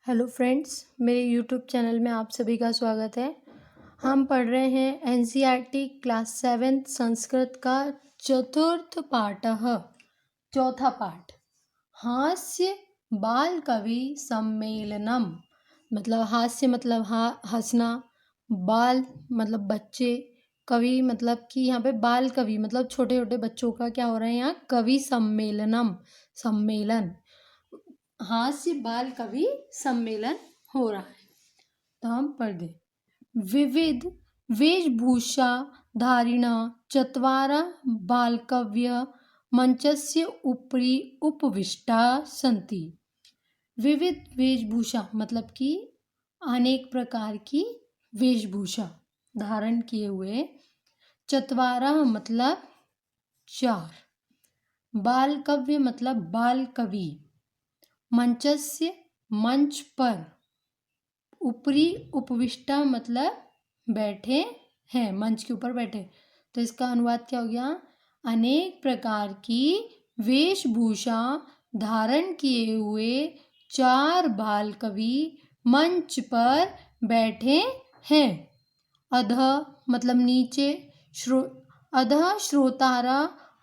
Hello friends, मेरे YouTube channel में आप सभी का स्वागत है। हम पढ़ रहे हैं एनसीईआरटी क्लास 7 संस्कृत का चतुर्थ पाठः चौथा पाठ हास्य बाल कवि सम्मेलनम। मतलब हास्य मतलब हंसना, बाल मतलब बच्चे, कवि मतलब कि यहाँ पे बाल कवि मतलब छोटे छोटे बच्चों का क्या हो रहा है यहाँ कवि सम्मेलनम सम्मेलन, हास्य बाल कवि सम्मेलन हो रहा है। तो हम पढ़ दे विविध वेशभूषा धारिणा चत्वारा बालकव्य मंचस्य उपरि उपविष्टा सन्ति। विविध वेशभूषा मतलब कि अनेक प्रकार की वेशभूषा धारण किए हुए, चत्वारा मतलब चार, बालकव्य मतलब बाल कवि, मंचस्य मंच पर, ऊपरी उपविष्टा मतलब बैठे हैं, मंच के ऊपर बैठे। तो इसका अनुवाद क्या हो गया? अनेक प्रकार की वेशभूषा धारण किए हुए चार बाल कवि मंच पर बैठे हैं। अधः मतलब नीचे, अधः श्रोतारा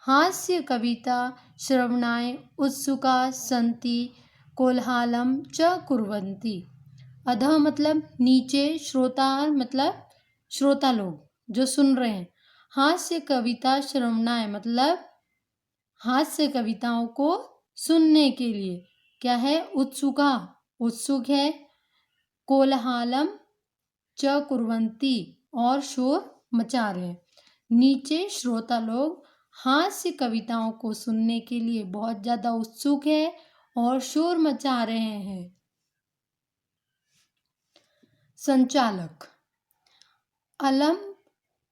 हास्य कविता श्रवणाय उत्सुका सन्ति कोलाहलं च कुर्वन्ति। अधः मतलब नीचे, श्रोता मतलब श्रोता लोग जो सुन रहे हैं, हास्य कविता श्रवणाय मतलब हास्य कविताओं को सुनने के लिए क्या है? उत्सुका उत्सुक है, कोलाहलम च कुर्वन्ति और शोर मचा रहे हैं। नीचे श्रोता लोग हास्य कविताओं को सुनने के लिए बहुत ज़्यादा उत्सुक है और शोर मचा रहे हैं। संचालक अलम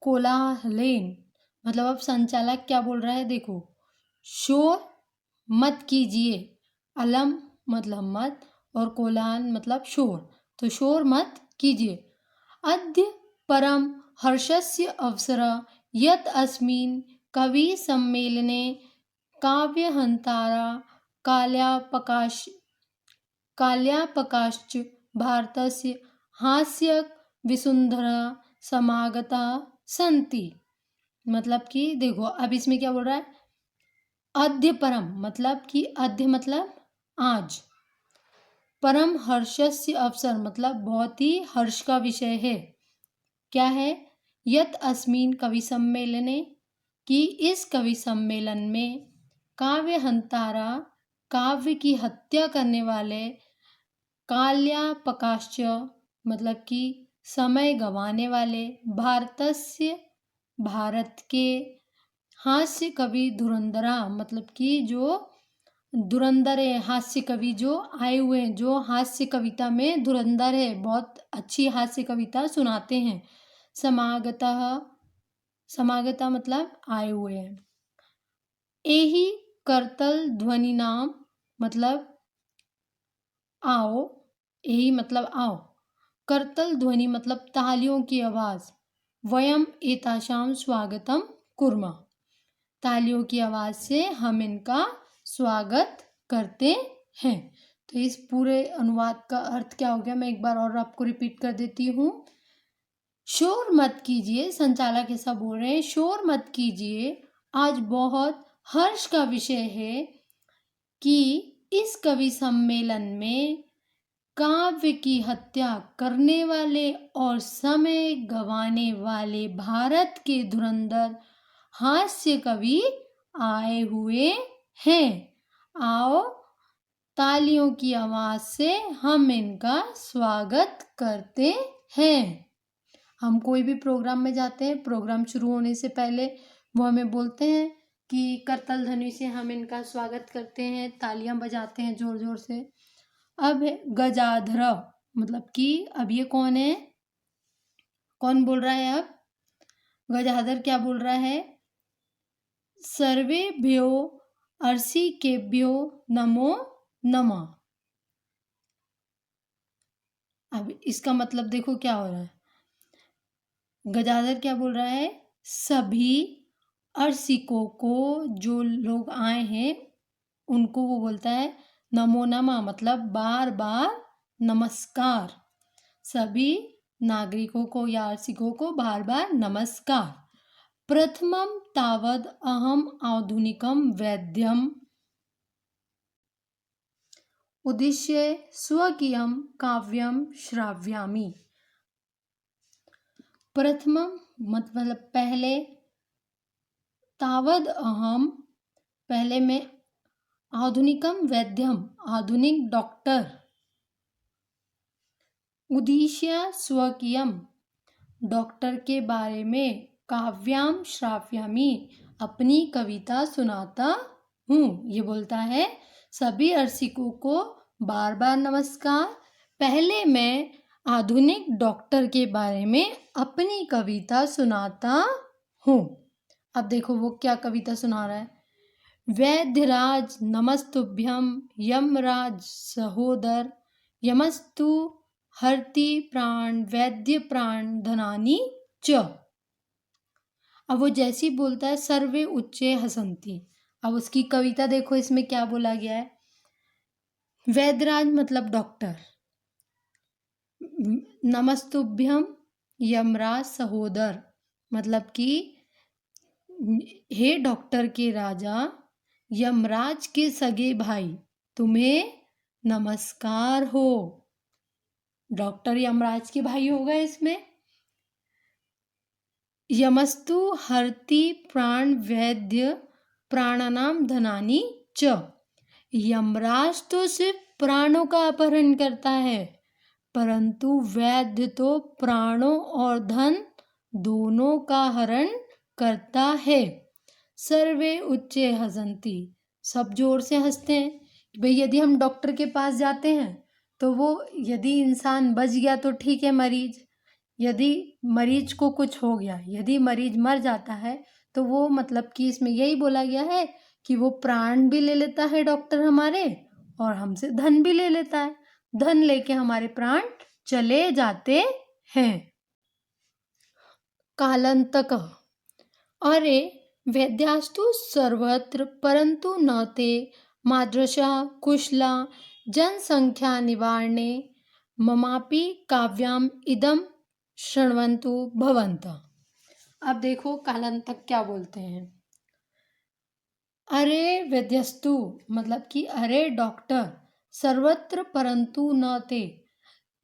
कोलाहलेन मतलब अब संचालक क्या बोल रहा है? देखो, शोर मत कीजिए, अलम मतलब मत और कोलाहल मतलब शोर, तो शोर मत कीजिए। अद्य परम हर्षस्य अवसर यत् अस्मिन् कवि सम्मेलने काव्यहंतारा काल्यापकाश्च भारतस्य हास्य विसुंधरा समागता सन्ति। मतलब कि देखो अब इसमें क्या बोल रहा है? अद्य परम मतलब कि अद्य मतलब आज, परम हर्षस्य अवसर मतलब बहुत ही हर्ष का विषय है। क्या है? यत अस्मिन कवि सम्मेलने कि इस कवि सम्मेलन में काव्यहंतारा काव्य की हत्या करने वाले, काल्यापकाश्च मतलब कि समय गंवाने वाले, भारतस्य भारत के, हास्य कवि धुरंधरा मतलब कि जो धुरंधर है, हास्य कवि जो आए हुए हैं, जो हास्य कविता में धुरंधर है, बहुत अच्छी हास्य कविता सुनाते हैं। समागता मतलब आए हुए हैं। एही करतल ध्वनि नाम मतलब आओ, यही मतलब आओ, करतल ध्वनि मतलब तालियों की आवाज, वयम एताशाम स्वागतम कुर्मा, तालियों की आवाज से हम इनका स्वागत करते हैं। तो इस पूरे अनुवाद का अर्थ क्या हो गया, मैं एक बार और आपको रिपीट कर देती हूँ। शोर मत कीजिए, संचालक ऐसा बोल रहे हैं, शोर मत कीजिए, आज बहुत हर्ष का विषय है कि इस कवि सम्मेलन में काव्य की हत्या करने वाले और समय गंवाने वाले भारत के धुरंधर हास्य कवि आए हुए हैं। आओ तालियों की आवाज से हम इनका स्वागत करते हैं। हम कोई भी प्रोग्राम में जाते हैं, प्रोग्राम शुरू होने से पहले वो हमें बोलते हैं कि करतल ध्वनि से हम इनका स्वागत करते हैं, तालियां बजाते हैं जोर जोर से। अब है गजाधर मतलब कि अब ये कौन है? कौन बोल रहा है? अब गजाधर क्या बोल रहा है? सर्वेभ्यो अर्षिकेभ्यो नमो नमः। अब इसका मतलब देखो क्या हो रहा है। गजाधर क्या बोल रहा है? सभी अर्षिकों को, जो लोग आए हैं उनको वो बोलता है नमो नमः मतलब बार बार नमस्कार, सभी नागरिकों को या रसिकों को बार बार नमस्कार। प्रथमं तावद् अहम् आधुनिकं वैद्यम् उद्दिश्य स्वकीयं काव्यं श्राव्यामि। प्रथमम मतलब पहले, तावद् अहम पहले मैं, आधुनिकम वैद्यम आधुनिक डॉक्टर, उद्दिश्य स्वकीयम डॉक्टर के बारे में, काव्याम श्राव्यामि अपनी कविता सुनाता हूँ। ये बोलता है सभी अर्सिकों को बार बार नमस्कार, पहले मैं आधुनिक डॉक्टर के बारे में अपनी कविता सुनाता हूँ। अब देखो वो क्या कविता सुना रहा है। वैद्यराज नमस्तुभ्यं यमराज सहोदर, यमस्तु हरति प्राण वैद्य प्राण धनानि च। अब वो जैसी बोलता है सर्वे उच्चे हसंती। अब उसकी कविता देखो, इसमें क्या बोला गया है। वैद्यराज मतलब डॉक्टर, नमस्तुभ्यम यमराज सहोदर मतलब कि हे डॉक्टर के राजा, यमराज के सगे भाई, तुम्हें नमस्कार हो। डॉक्टर यमराज के भाई हो गए इसमें। यमस्तु हरति प्राण वैद्य प्राणानाम धनानि च। यमराज तो सिर्फ प्राणों का अपहरण करता है, परंतु वैद्य तो प्राणों और धन दोनों का हरण करता है। सर्वे उच्चे हसंती, सब जोर से हंसते हैं। भाई यदि हम डॉक्टर के पास जाते हैं तो वो, यदि इंसान बच गया तो ठीक है, मरीज, यदि मरीज को कुछ हो गया, यदि मरीज मर जाता है तो वो मतलब कि इसमें यही बोला गया है कि वो प्राण भी ले लेता है डॉक्टर हमारे, और हमसे धन भी ले लेता है, धन लेके हमारे प्राण चले जाते हैं। कालांतक, अरे वैद्यास्तु सर्वत्र परंतु न ते मादृशा कुशला जनसंख्या निवारणे ममापि काव्याम इदम शृण्वन्तु भवन्तः। अब देखो कालांतक क्या बोलते हैं। अरे वैद्यस्तु मतलब कि अरे डॉक्टर, सर्वत्र परंतु न ते,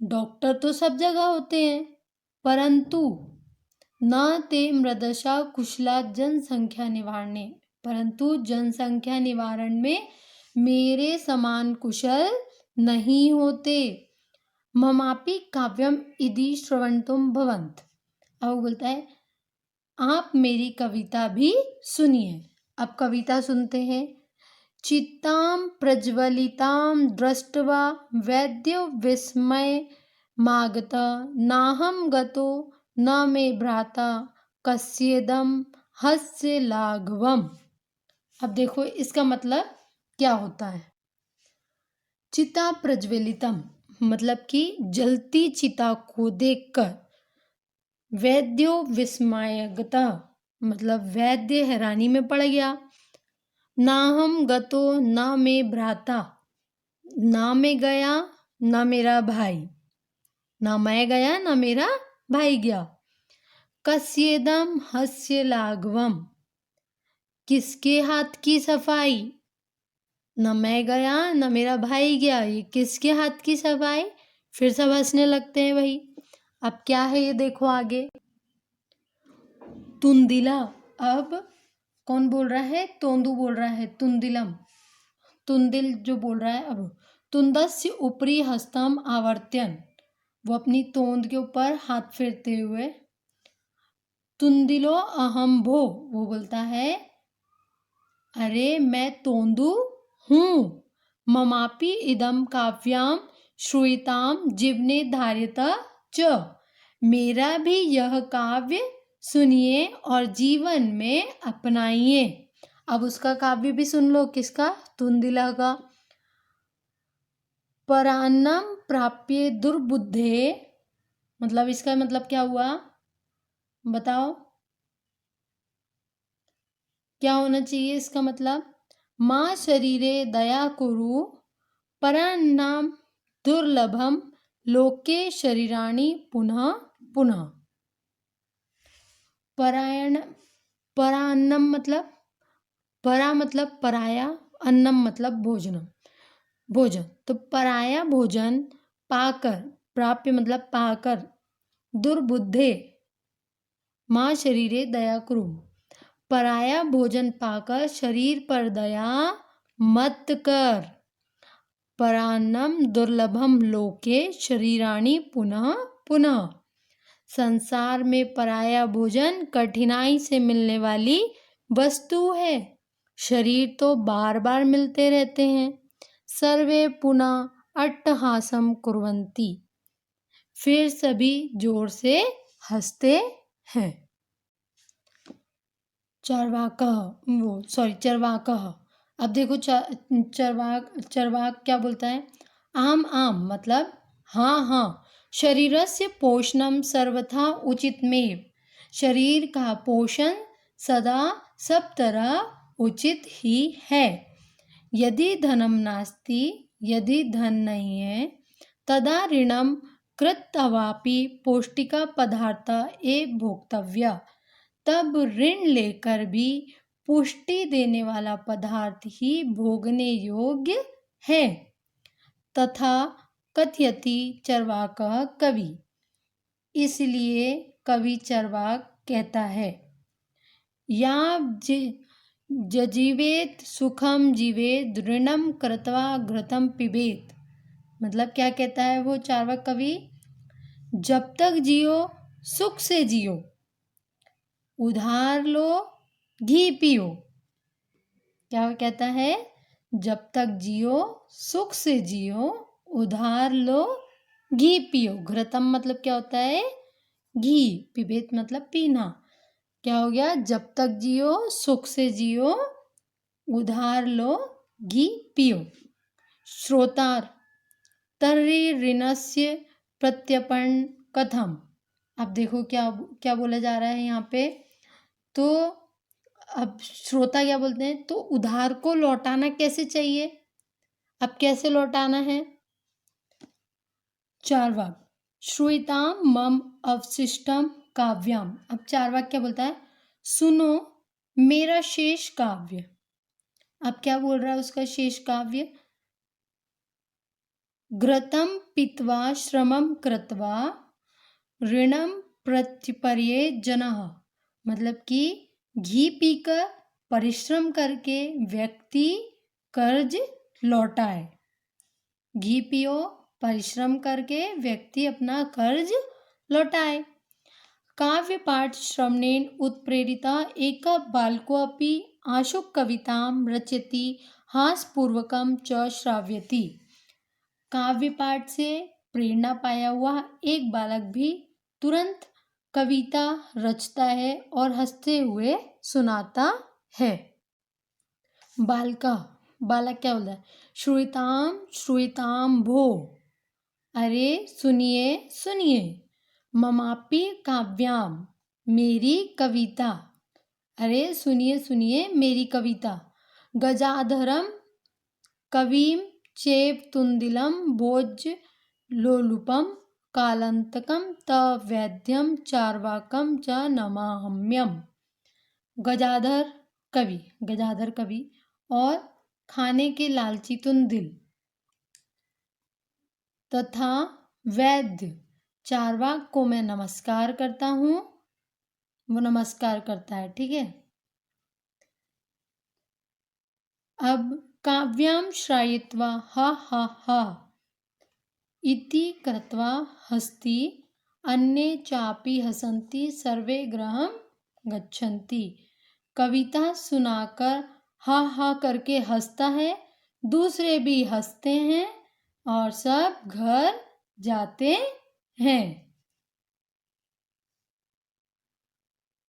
डॉक्टर तो सब जगह होते हैं, परंतु न ते मृदशा कुशला जनसंख्या निवारणे, परंतु जनसंख्या निवारण में मेरे समान कुशल नहीं होते। ममापि काव्यम इति श्रवन्तुम भवन्त। अब बोलता है आप मेरी कविता भी सुनिए। अब कविता सुनते हैं। चित्तां प्रज्वलितां दृष्ट्वा वैद्यो विस्मय मागता, नाहं गतो न मे भ्राता कस्येदं हस्य लाघवम्। अब देखो इसका मतलब क्या होता है। चिता प्रज्वलितम मतलब कि जलती चिता को देखकर, वैद्यो विस्मयगता मतलब वैद्य हैरानी में पड़ गया, ना हम गतो न मैं भ्राता, ना मैं गया ना मेरा भाई, ना मैं गया ना मेरा भाई गया, कस्येदम हस्य लाघवम किसके हाथ की सफाई, न मैं गया न मेरा भाई गया, ये किसके हाथ की सफाई। फिर सब हंसने लगते हैं भाई। अब क्या है ये देखो आगे। तुंदिला, अब कौन बोल रहा है, तोंदू बोल रहा है, तुंदिलम, तुंदिल जो बोल रहा है। अब तुंदस्य ऊपरी हस्तम आवर्त्यन, वो अपनी तोंद के ऊपर हाथ फेरते हुए, तुंदिलो अहम भो, वो बोलता है अरे मैं तोंदू हूँ, ममापि इदम काव्याम श्रूयताम जीवने धार्यता च, मेरा भी यह काव्य सुनिए और जीवन में अपनाइए। अब उसका काव्य भी सुन लो, किसका, तुंदिला का। परान्नम प्राप्य दुर्बुद्धे, मतलब इसका मतलब क्या हुआ बताओ, क्या होना चाहिए इसका मतलब। माँ शरीरे दया कुरु परान्नाम दुर्लभम लोके शरीराणि पुनः पुनः। परायण, परान्नम मतलब, परा मतलब पराया, अन्नम मतलब भोजनम, भोजन। तो पराया भोजन पाकर, प्राप्य मतलब पाकर, दुर्बुद्धे माँ शरीरे दया कुरु। पराया भोजन पाकर शरीर पर दया मत कर। परान्नम दुर्लभम लोके शरीराणि पुनः पुनः। संसार में पराया भोजन कठिनाई से मिलने वाली वस्तु है। शरीर तो बार बार मिलते रहते हैं। सर्वे पुनः अट्टहासम कुर्वन्ति, फिर सभी जोर से हंसते हैं। चरवाकः। अब देखो चरवाक क्या बोलता है? आम आम मतलब हाँ हाँ। शरीरस्य पोषणम सर्वथा उचितमेव। शरीर का पोषण सदा सब तरह उचित ही है। यदि धनम नास्ति, यदि धन नहीं है, तदा ऋणम कृत्वापि पौष्टिका पदार्थ एव भोक्तव्य। तब ऋण लेकर भी पुष्टि देने वाला पदार्थ ही भोगने योग्य है। तथा कथयति चरवाकः कवि, इसलिए कवि चरवाक कहता है, या जजीवेत सुखम जीवेत ऋणम कृत्वा घृतम पिबेत। मतलब क्या कहता है वो चार्वाक कवि? जब तक जियो सुख से जियो, उधार लो घी पियो। क्या कहता है? जब तक जियो सुख से जियो, उधार लो घी पियो। घृतम मतलब क्या होता है? घी। पिबेत मतलब पीना। क्या हो गया? जब तक जियो सुख से जियो, उधार लो घी पियो। श्रोतार तर्हि ऋणस्य प्रत्यर्पण कथम। अब देखो क्या क्या बोला जा रहा है यहाँ पे। तो अब श्रोता क्या बोलते हैं? तो उधार को लौटाना कैसे चाहिए? अब कैसे लौटाना है? चार्वाक श्रूयताम मम अवशिष्टम काव्यम। अब चार्वाक क्या बोलता है? सुनो मेरा शेष काव्य। अब क्या बोल रहा है उसका शेष काव्य? घृतम पीत्वा श्रमम कृत्वा ऋणम प्रत्यपर्ये जनः। मतलब कि घी पीकर परिश्रम करके व्यक्ति कर्ज लौटाए। घी पियो, परिश्रम करके व्यक्ति अपना कर्ज लौटाए। काव्य पाठ श्रवणेन उत्प्रेरिता एक बालकोऽपि आशु कवितां रचयति हासपूर्वकं च श्राव्यति। काव्य पाठ से प्रेरणा पाया हुआ एक बालक भी तुरंत कविता रचता है और हंसते हुए सुनाता है। बालका, बालक क्या बोलता है? श्रूयताम श्रूयताम भो, अरे सुनिए सुनिए। ममापि काव्याम, मेरी कविता, अरे सुनिए सुनिए मेरी कविता। गजाधरम कविम चेपतुंदिलम भोज लोलुपम कालांतकम तवैद्यम चार्वाकम च नमाम्यम। गजाधर कवि, गजाधर कवि और खाने के लालची तुंदिल तथा वैद्य चार्वाक को मैं नमस्कार करता हूँ। वो नमस्कार करता है, ठीक है। अब काव्याम श्रायित्वा हा हा हा इति कृत्वा हस्ति अन्ये चापि हसन्ति सर्वे गृहं गच्छन्ति। कविता सुनाकर हा हा करके हंसता है, दूसरे भी हंसते हैं और सब घर जाते हैं।